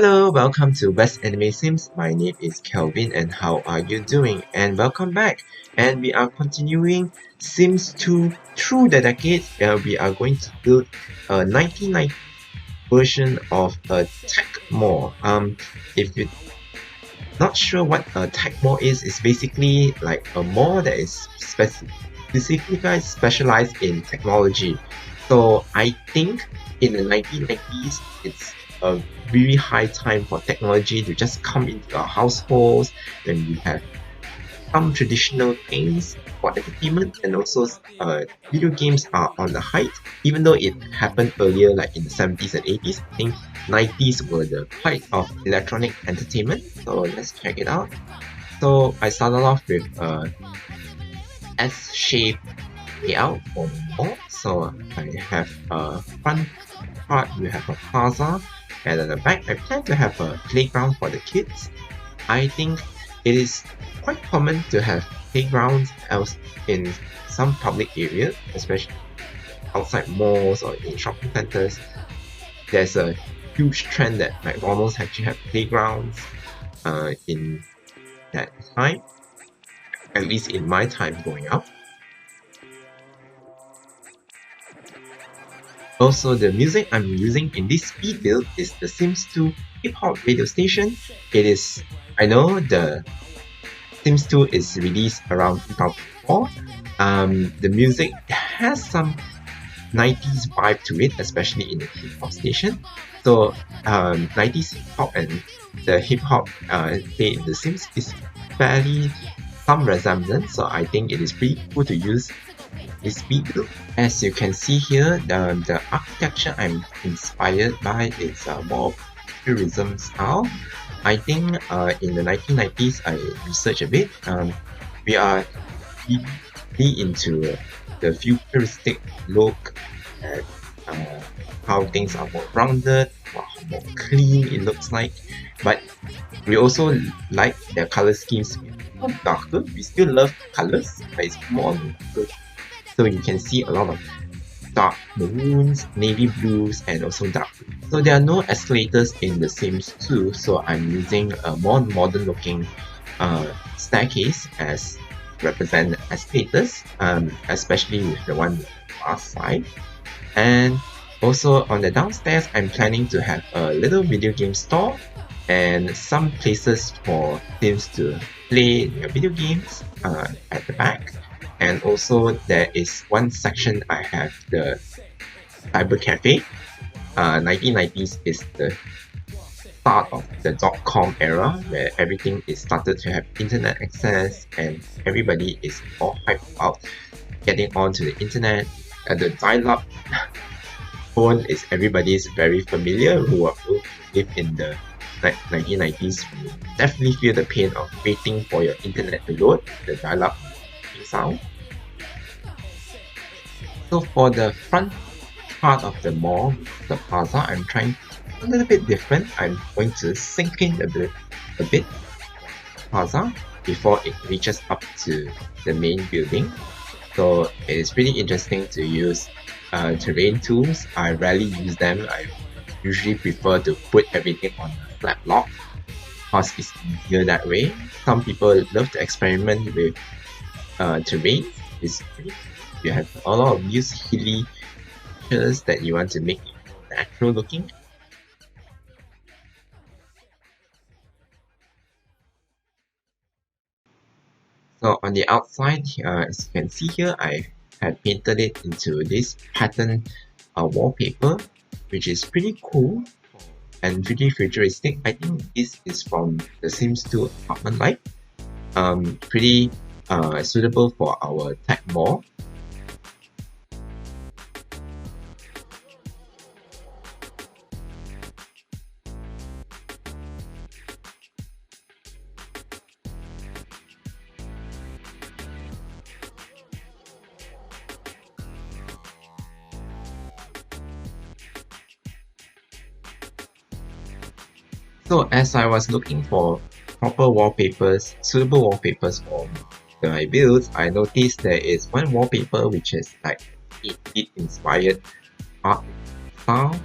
Hello, welcome to West Anime Sims. My name is Kelvin and how are you doing? And welcome back. And we are continuing Sims 2 through the decades where we are going to build a 1990 version of a tech mall. If you're not sure what a tech mall is, it's basically like a mall that is specifically specialized in technology. So I think in the 1990s, it's a really high time for technology to just come into our households when we have some traditional things for entertainment and also video games are on the height. Even though it happened earlier, like in the 70s and 80s, I think 90s were the height of electronic entertainment. So let's check it out. So I started off with a S-shaped layout for the mall. So I have a front part, you have a plaza, and at the back, I plan to have a playground for the kids. I think it is quite common to have playgrounds else in some public areas, especially outside malls or in shopping centers. There's a huge trend that McDonald's actually have playgrounds in that time, at least in my time growing up. Also, the music I'm using in this speed build is the Sims 2 hip hop radio station. I know the Sims 2 is released around 2004. The music has some 90s vibe to it, especially in the hip hop station. So, 90s hip hop and the hip hop played in The Sims is fairly some resemblance. So, I think it is pretty cool to use this speed build. As you can see here, the architecture I'm inspired by is more futurism style. I think in the 1990s, I researched a bit. We are really into the futuristic look and how things are more rounded, more clean it looks like. But we also like the color schemes more darker. We still love colors, but it's more darker. So you can see a lot of dark maroons, navy blues, and also dark blue. So there are no escalators in The Sims 2, so I'm using a more modern looking staircase as represent escalators, especially with the one on the far side. And also on the downstairs, I'm planning to have a little video game store and some places for Sims to play their video games at the back. And also there is one section I have the cyber cafe. 1990s is the start of the dot-com era where everything is started to have internet access and everybody is all hyped about getting onto the internet. The dial-up phone is everybody's very familiar who live in the 1990s. You definitely feel the pain of waiting for your internet to load, the dial-up sound. So for the front part of the mall, the plaza, I'm trying a little bit different. I'm going to sink in a bit plaza before it reaches up to the main building. So it is pretty interesting to use terrain tools. I rarely use them. I usually prefer to put everything on a flat block because it's easier that way. Some people love to experiment with terrain. You have a lot of use hilly features that you want to make it natural looking. So on the outside, as you can see here, I have painted it into this pattern wallpaper, which is pretty cool and pretty futuristic. I think this is from The Sims 2 apartment life. Pretty suitable for our tech mall. So as I was looking for proper wallpapers, suitable wallpapers for my builds, I noticed there is one wallpaper which is like 8-bit inspired art style.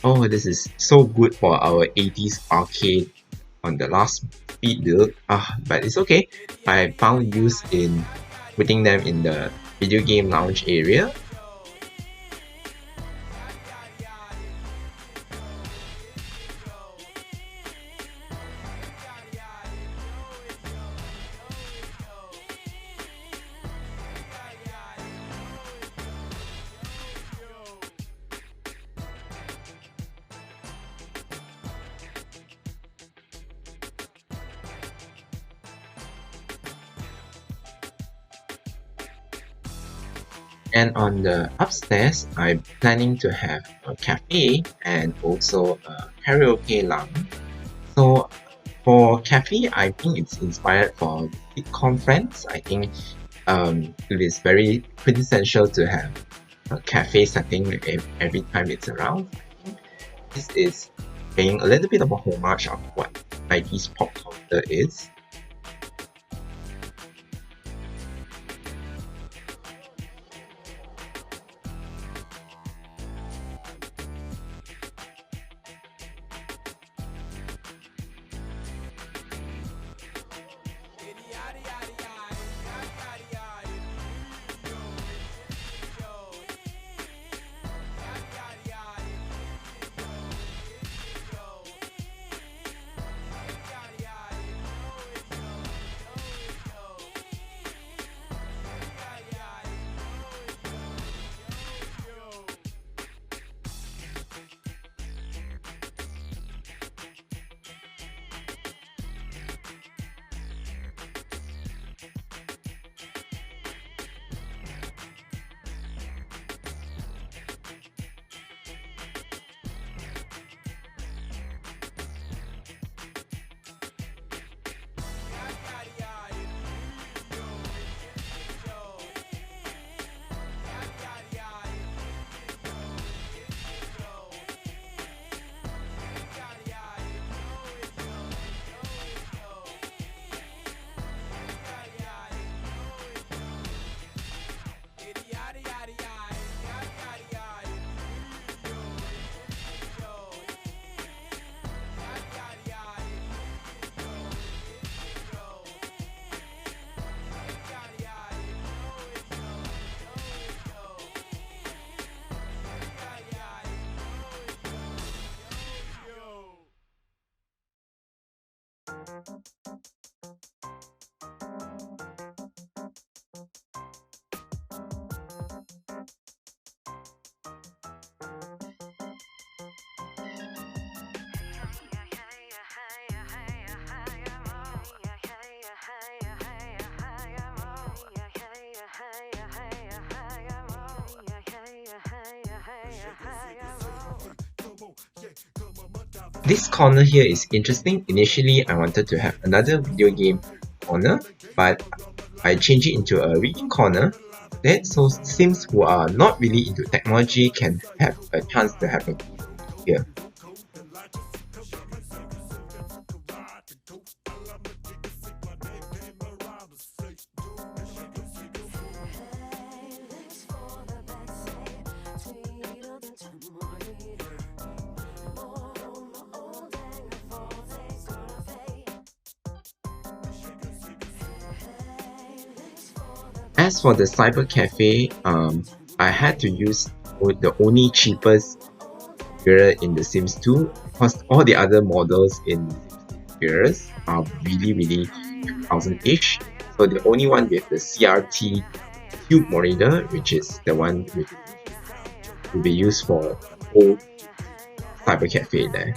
Oh, this is so good for our 80s arcade on the last speed build. But it's okay. I found use in putting them in the video game lounge area. And on the upstairs, I'm planning to have a cafe and also a karaoke lounge. So for cafe, I think it's inspired from sitcom Friends. I think it is very quintessential to have a cafe setting every time it's around. This is paying a little bit of a homage of what 90s pop culture is. This corner here is interesting. Initially, I wanted to have another video game corner, but I changed it into a reading corner. That so Sims who are not really into technology can have a chance to have a here. As for the cyber cafe, I had to use the only cheapest mirror in The Sims 2 because all the other models in mirrors are really 2000-ish. So the only one with the CRT tube monitor, which is the one which will be used for the whole cyber cafe there.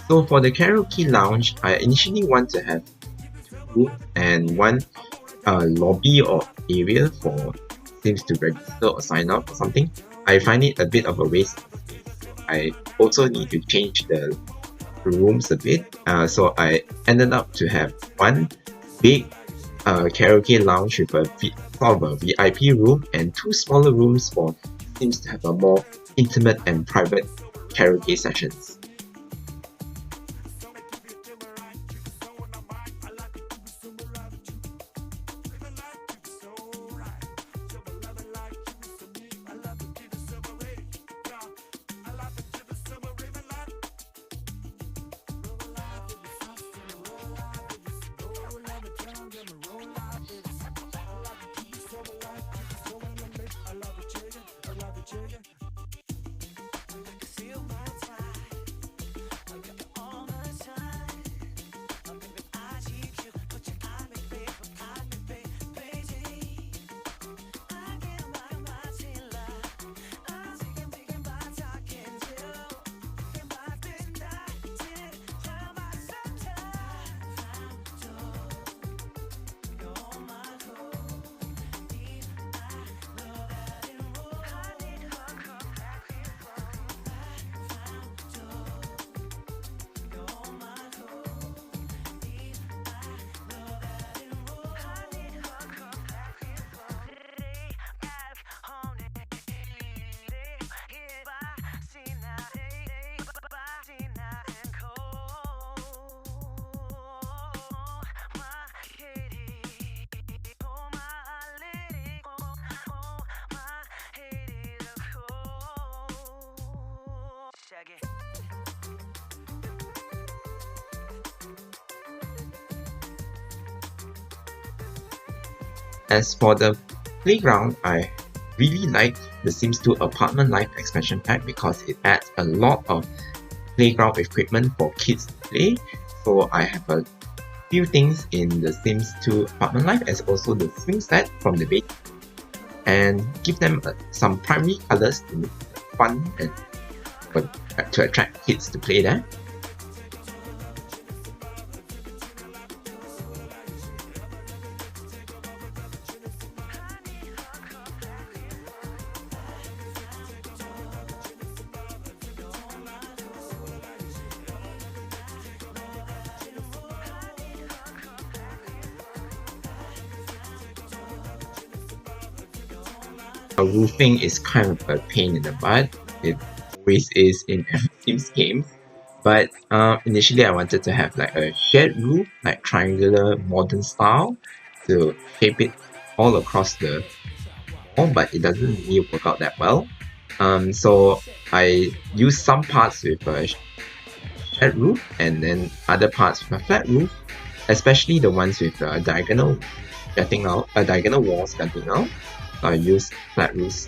So for the karaoke lounge, I initially want to have two and one lobby or area for Sims to register or sign up or something. I find it a bit of a waste of space. I also need to change the rooms a bit. So I ended up to have one big karaoke lounge with a sort of a VIP room and two smaller rooms for Sims to have a more intimate and private karaoke sessions. As for the playground, I really like the Sims 2 Apartment Life expansion pack because it adds a lot of playground equipment for kids to play. So I have a few things in the Sims 2 Apartment Life as also the swing set from the base and give them some primary colors to fun and to attract kids to play there. Roofing is kind of a pain in the butt. It always is in every Sims game. But initially I wanted to have like a shared roof, like triangular modern style, to shape it all across the wall, but it doesn't really work out that well. So I use some parts with a shared roof and then other parts with a flat roof, especially the ones with a diagonal diagonal walls jutting out. So I use flat roofs.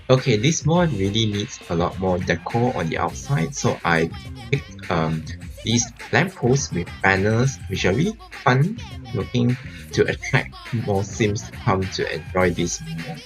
Okay, this mod really needs a lot more decor on the outside, so I picked these lampposts with banners, which are really fun looking to attract more Sims to come to enjoy this mod.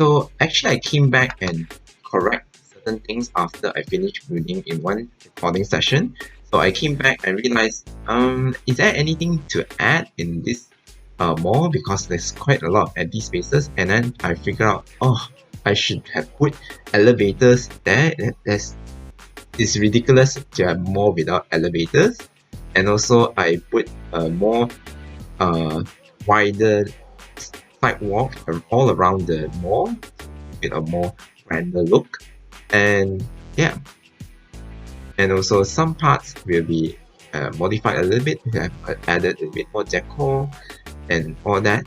So actually I came back and correct certain things after I finished building in one recording session. So I came back and realized, is there anything to add in this more, because there's quite a lot of empty spaces, and then I figured out, oh, I should have put elevators there. It's ridiculous to have more without elevators. And also I put a more wider sidewalk all around the mall with a more grander look. And yeah, and also some parts will be modified a little bit. We have added a bit more decor and all that.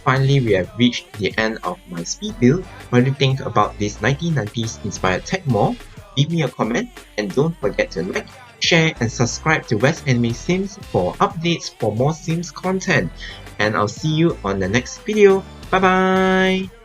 Finally, we have reached the end of my speed build. What do you think about this 1990s inspired tech mall? Leave me a comment and don't forget to like, share and subscribe to West Anime Sims for updates for more Sims content. And I'll see you on the next video. Bye bye!